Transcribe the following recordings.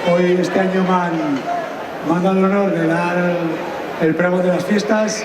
Hoy este año me han dado el honor de dar el pregón de las fiestas.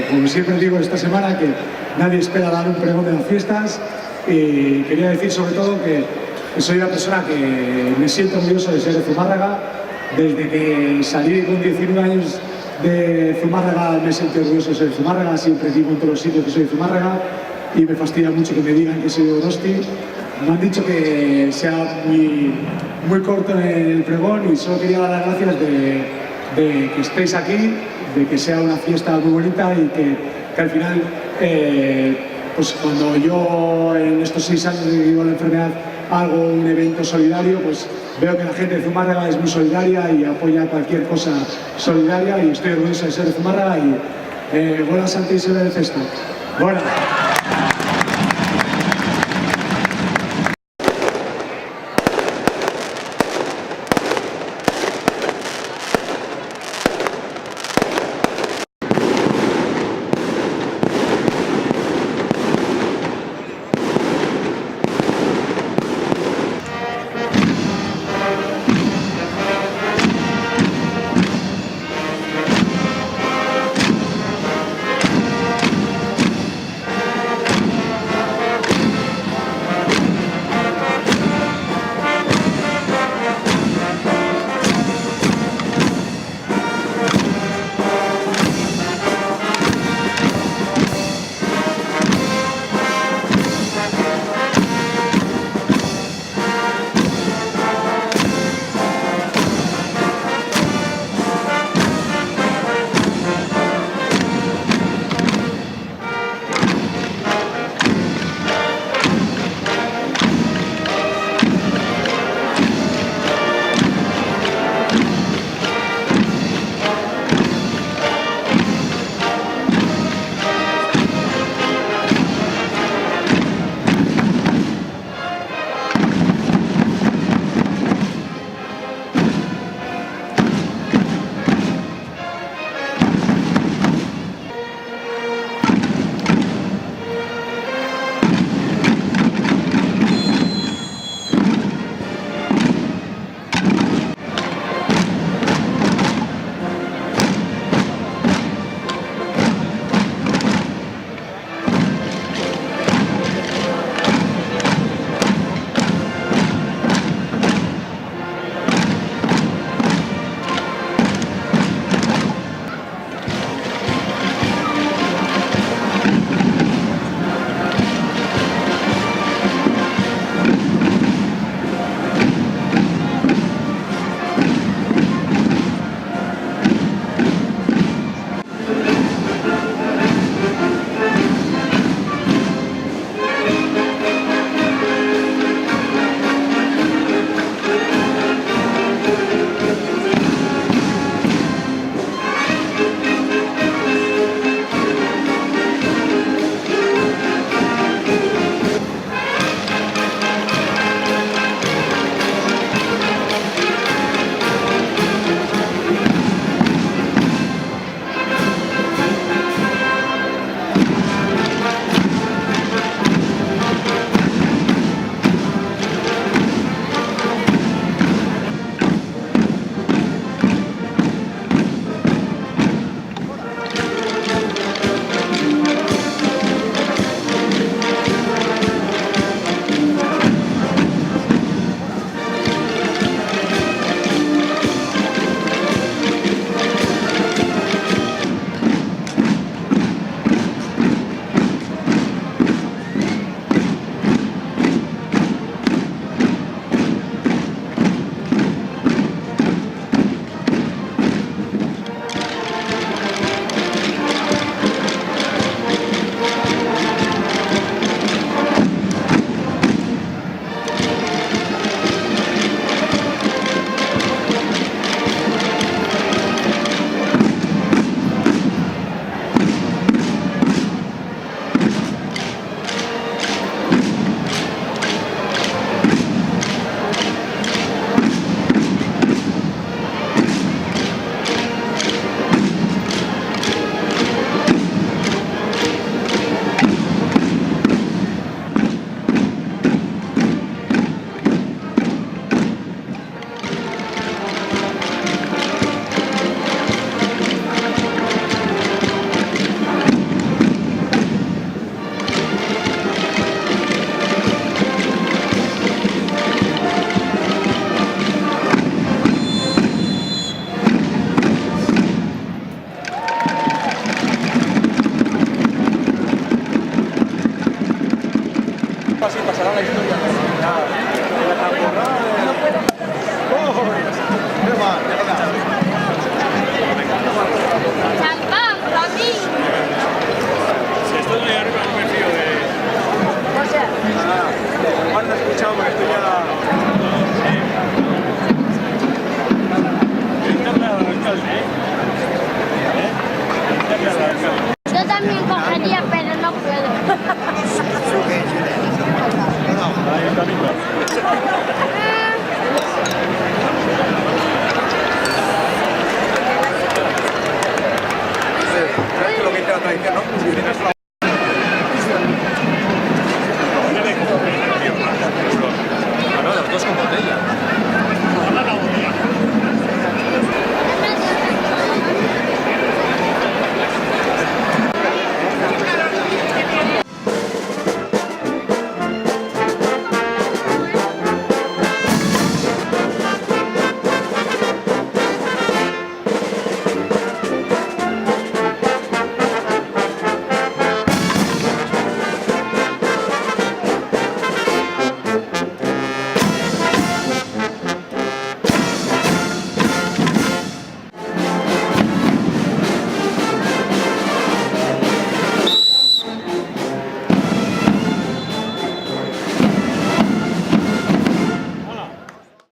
Como siempre digo esta semana, que nadie espera dar un pregón de las fiestas. Y quería decir sobre todo que soy una persona que me siento orgulloso de ser de Zumárraga. Desde que salí con 19 años de Zumárraga me siento orgulloso de ser de Zumárraga. Siempre digo en todos los sitios que soy de Zumárraga y me fastidia mucho que me digan que soy de Donosti. Me han dicho que sea muy corto en el pregón y solo quería dar las gracias de que estéis aquí, de que sea una fiesta muy bonita y que al final, pues cuando yo en estos 6 años que vivo la enfermedad hago un evento solidario, pues veo que la gente de Zumárraga es muy solidaria y apoya cualquier cosa solidaria y estoy orgulloso de ser de Zumárraga y buena Santa Isabel de Festa. Bueno. así pasará la historia de la temporada. ¡Oh! ¡Qué mal!